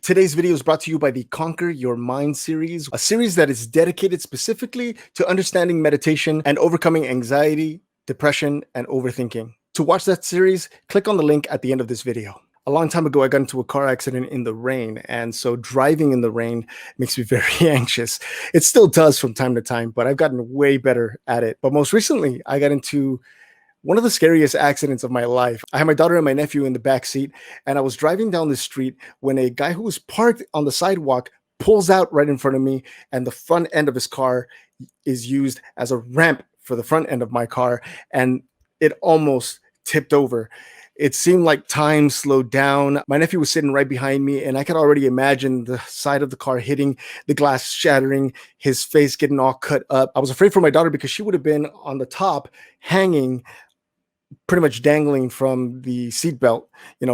Today's video is brought to you by the Conquer Your Mind series, a series that is dedicated specifically to understanding meditation and overcoming anxiety, depression, and overthinking. To watch that series, click on the link at the end of this video. A long time ago, I got into a car accident in the rain, and so driving in the rain makes me very anxious. It still does from time to time, but I've gotten way better at it. But most recently, I got into one of the scariest accidents of my life. I had my daughter and my nephew in the back seat, and I was driving down the street when a guy who was parked on the sidewalk pulls out right in front of me, and the front end of his car is used as a ramp for the front end of my car, and it almost tipped over. It seemed like time slowed down. My nephew was sitting right behind me, and I could already imagine the side of the car hitting, the glass shattering, his face getting all cut up. I was afraid for my daughter because she would have been on the top, hanging, pretty much dangling from the seatbelt,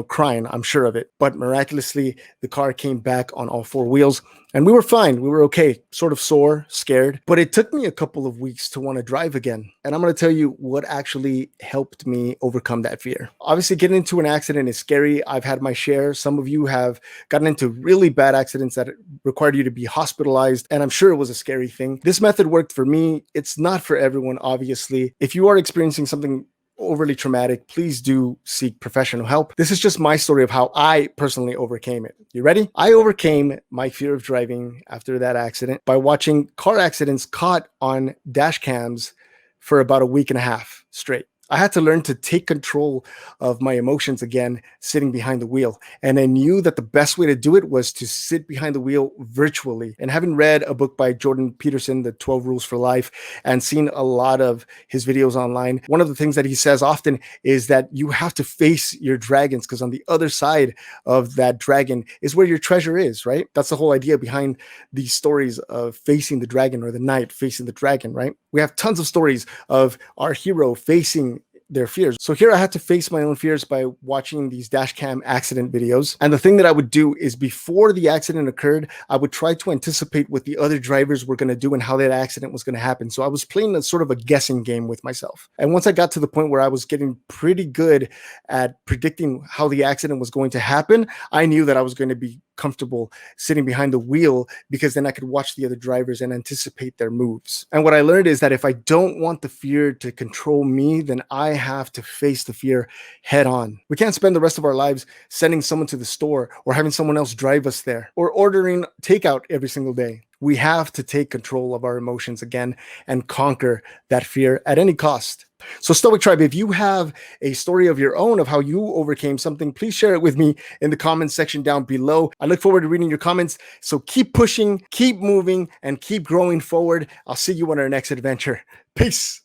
crying, I'm sure of it. But miraculously, the car came back on all four wheels and we were fine. We were okay, sort of sore, scared. But it took me a couple of weeks to want to drive again. And I'm going to tell you what actually helped me overcome that fear. Obviously, getting into an accident is scary. I've had my share. Some of you have gotten into really bad accidents that required you to be hospitalized. And I'm sure it was a scary thing. This method worked for me. It's not for everyone, obviously. If you are experiencing something overly traumatic, please do seek professional help. This is just my story of how I personally overcame it. You ready? I overcame my fear of driving after that accident by watching car accidents caught on dash cams for about a week and a half straight. I had to learn to take control of my emotions again, sitting behind the wheel. And I knew that the best way to do it was to sit behind the wheel virtually. And having read a book by Jordan Peterson, The 12 Rules for Life, and seen a lot of his videos online, one of the things that he says often is that you have to face your dragons, because on the other side of that dragon is where your treasure is, right? That's the whole idea behind these stories of facing the dragon, or the knight facing the dragon, right? We have tons of stories of our hero facing their fears. So here I had to face my own fears by watching these dash cam accident videos. And the thing that I would do is, before the accident occurred, I would try to anticipate what the other drivers were going to do and how that accident was going to happen. So I was playing a sort of a guessing game with myself. And once I got to the point where I was getting pretty good at predicting how the accident was going to happen, I knew that I was going to be comfortable sitting behind the wheel, because then I could watch the other drivers and anticipate their moves. And what I learned is that if I don't want the fear to control me, then I have to face the fear head on. We can't spend the rest of our lives sending someone to the store, or having someone else drive us there, or ordering takeout every single day. We have to take control of our emotions again and conquer that fear at any cost. So Stoic Tribe, if you have a story of your own of how you overcame something, please share it with me in the comments section down below. I look forward to reading your comments. So keep pushing, keep moving, and keep growing forward. I'll see you on our next adventure. Peace.